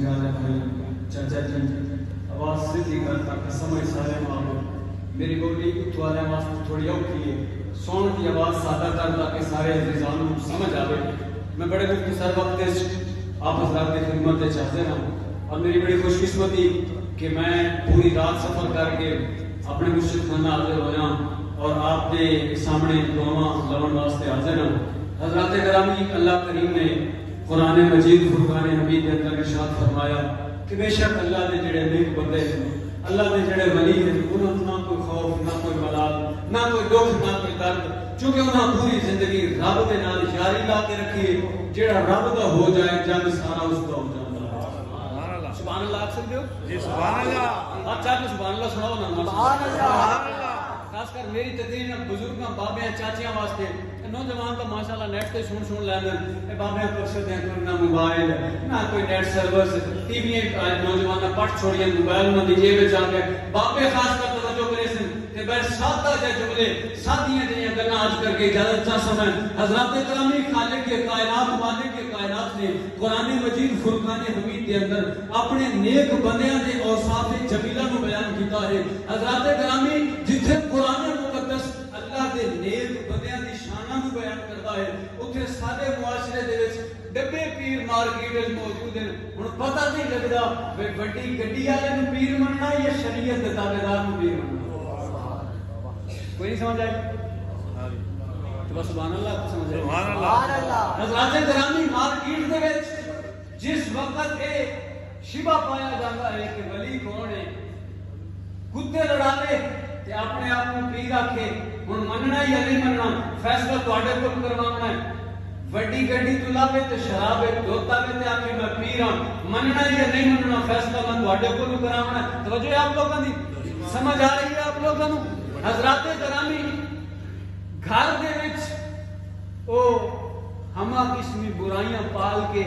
پیارے بھائی چاچا جی آواز سیدھی کر تاکہ سمجھ سارے مانو میری گولی اتوارے واسطے تھوڑی اوکھی ہے سون کی آواز سادہ کر تاکہ سارے عزیزانوں سمجھ آوے میں بڑے مختصر وقت آپ حضرات کی خدمت سے چاہتے ہوں اور میری بڑی خوش قسمتی کہ میں پوری رات سفر کر کے اپنے مرشد خانہ حاضر ہویا اور آپ کے سامنے دعاواں لون واسطے حاضر ہوں حضرات گرامی اللہ کریم نے قرآن مجید فرقان حمید کے اندر ارشاد فرمایا کہ بے شک اللہ دے جڑے نیک بندے ہیں اللہ دے جڑے ولی ہیں انہاں نہ کوئی خوف نہ کوئی ملال نہ کوئی دکھ نہ کوئی درد چونکہ انہاں پوری زندگی رب دے نال یاری لا کے رکھی جڑا رب دا ہو جائے جنگ سارا اس دا ہو جاتا ہے سبحان اللہ آپ سن دیو جی سبحان اللہ آپ چاہتے ہیں سبحان اللہ سناؤ نا سبحان اللہ خاص کر میری تقریر میں بزرگاں بابیاں چاچیاں واسطے نوجوان تو ماشاءاللہ نیٹ تے سن لیندے اے بابیاں پرسد ہیں کوئی نہ موبائل نہ کوئی نیٹ سروس ٹی وی نوجوان پٹ چھوڑیاں موبائل انہاں دی جیب وچ آ کے بابے خاص کر توجہ کرے سن کہ بس سادہ جے جملے سادیاں جیاں گلاں آج کر کے اجازت چا سمجھ حضرات کرامی خالق کے کائنات مالک کے کائنات نے قرآن مجید فرقان حمید کے اندر اپنے نیک بندیاں دے اوصاف جمیلہ کو بیان کیتا ہے حضرات کرامی جتھے قرآن مقدس اللہ دے نیک بندیاں دی شاناں کو بیان کرتا ہے اوتھے سارے معاشرے دے وچ ڈبے پیر مارکیٹ وچ موجود ہیں ہن پتہ نہیں لگدا بڑی گڈی والے نوں پیر مننا یا شریعت دے تابعدار نوں پیر مننا کوئی نہیں سمجھ آئی تو بس سبحان اللہ آپ سمجھ آئی سبحان اللہ حضرات گرامی مارکیٹ دے وچ جس وقت اے شبہ پایا جاتا ہے کہ ولی کون ہے کتے لڑا لے تے اپنے آپ کو پیر آکھے ہن مننا یا نہیں مننا فیصلہ تواڈے کول کروانا ہے وڈی گڈی تو لاوے تے شراب دوتا وے تے آکھے میں پیر ہاں مننا یا نہیں مننا فیصلہ میں تواڈے کول کراونا ہے توجہ ہے آپ لوگوں دی سمجھ آ رہی ہے آپ لوگوں کو حضرات گرامی گھر دے وچ او ہما قسمی برائیاں پال کے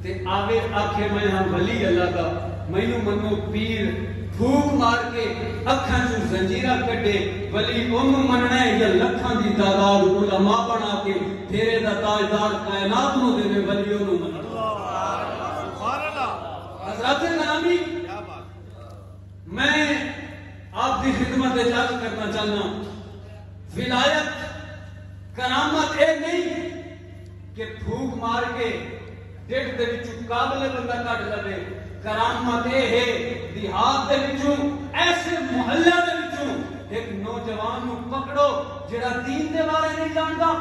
تے آوے آکھے میں ہاں ولی اللہ کا مینوں منو پیر پھوک مار کے اکھاں چوں زنجیراں کڈے ولی اونوں مننا ہے یا لکھاں دی تعداد علماء بنا کے پھیرے دا تاجدار کائنات نوں دے ولی اونوں مننا سبحان اللہ حضرات گرامی میں آپ کی خدمت اجازت کرنا چاہنا ولایت کرامت اے نہیں کہ پھوک مار کے ڈیڑھ دے وچوں قابل بندہ کٹ لے کرامت اے ہے دیہات دے وچوں ایسے محلہ دے وچوں ایک نوجوان نو پکڑو جڑا دین دے بارے نہیں جاندا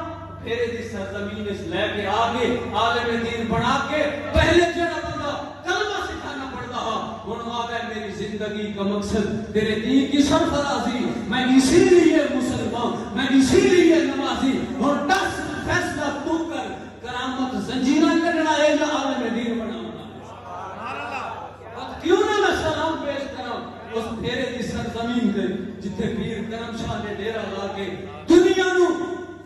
پھر دی سرزمین اس لے کے آگے عالم دین بنا کے پہلے جڑا بندہ کلمہ سکھانا پڑتا ہا ہن آگے میری زندگی کا مقصد تیرے دین کی سرفرازی میں اسی لیے مسلمان میں اسی لیے نمازی اور دس فیصلہ تو کر کرامت زنجیراں کڈنا ہے یا عالم دین بنانا سبحان اللہ کیوں نہ میں سلام پیش کراں اس پھیرے دی سرزمین تے جتھے پیر کرم شاہ نے ڈیرا لا کے دنیا نو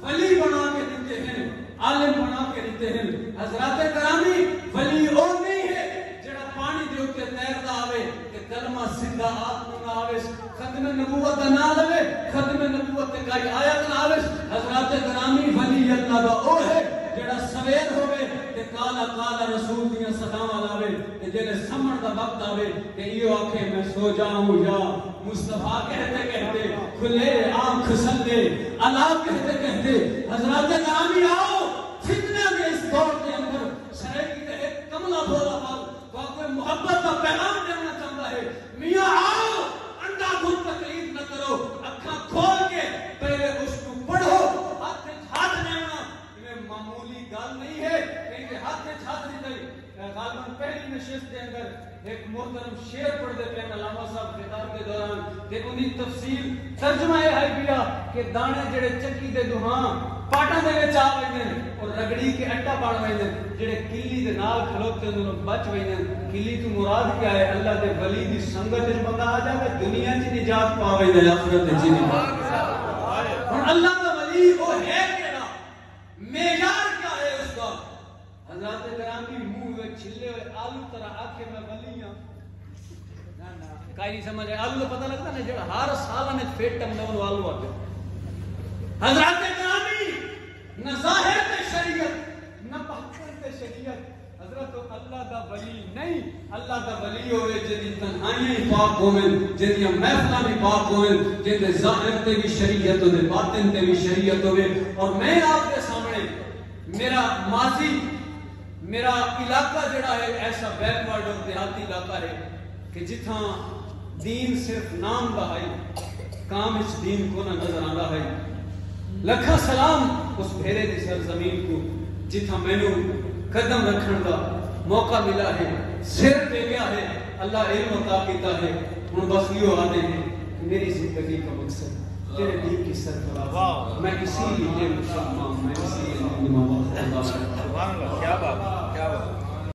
ولی بنا کے دیتے ہیں عالم بنا کے دیتے ہیں حضرات گرامی ولی او نہیں ہے جڑا پانی دے اوتے تیردا آوے کہ کلمہ سیدھا ہاتھ نہ آوے ختم نبوت نہ لے ختم نبوت تے کوئی آیت نہ آوے حضرات گرامی ولی اللہ دا او ہے جڑا سویر ہوے تے کالا کالا رسول دیاں صداواں لاوے تے جڑے سمجھ دا وقت آوے تے ایو آکھے میں سو جاؤں یا مصطفیٰ کہتے کہتے کھلے آنکھ سندے اللہ کہتے کہتے حضرات گرامی آؤ فتنے دے اس دور کے اندر سرائکی کا ایک کملہ بولا حال تو آپ کو محبت کا پیغام دینا چاہتا ہے میاں آؤ انڈا گھن تکلیف نہ کرو اکھاں کھول کے پہلے اس کو پڑھو ہاتھ دینا یہ معمولی گال نہیں ہے کہ ہاتھ نہیں دائی غالباً پہلی نشست کے اندر ایک محترم شعر پڑھ دیتے ہیں علامہ صاحب خطاب کے دوران کہ انہی تفصیل ترجمہ ہے بیا کہ دانے جڑے چکی دے دوہاں پاٹاں دے وچ آ ویندے اور رگڑی کے اٹا پاڑ ویندے جڑے کلی دے نال کھلوتے انہاں بچ ویندے کلی تو مراد کیا ہے اللہ دے ولی دی سنگت وچ بندہ آ جاوے دنیا وچ نجات پا ویندے آخرت وچ نجات ہن اللہ دا ولی او ہے کیڑا معیار کیا ہے اس کا حضرات گرامی منہ میں چھلے ہوئے آلو طرح آکھے میں ولی ہوں کائی نہیں سمجھ آئے آلو پتہ لگتا نا جڑا ہر سالہ میں پھیٹ ٹم نو آلو آتے حضرات گرامی نہ ظاہر تے شریعت نہ پہچان تے شریعت حضرت اللہ دا ولی نہیں، اللہ دا ولی ہوئے جدی تنہائیاں ہی پاک ہوئے، جدی محفلہ بھی پاک ہوئے، جدی ظاہر تے بھی شریعت ہوئے، باطن تے بھی شریعت ہوئے. اور میں آپ کے سامنے میرا ماضی، میرا علاقہ جڑا ہے ایسا بیکورڈ اور دیہاتی علاقہ ہے کہ جتھاں دین صرف نام دا ہے، کام اس دین کو نہ نظر آندا ہے. لکھا سلام اس بھیرے دی سرزمین کو جتھاں میں نے قدم رکھن کا موقع ملا ہے، سر دے گیا ہے، اللہ علم عطا کیتا ہے. ہن بس یہ آتے ہیں کہ میری زندگی کا مقصد تیرے دین کی سرفراز، میں اسی لیے مسلمان، میں اسی لیے سبحان اللہ، کیا بات، کیا بات.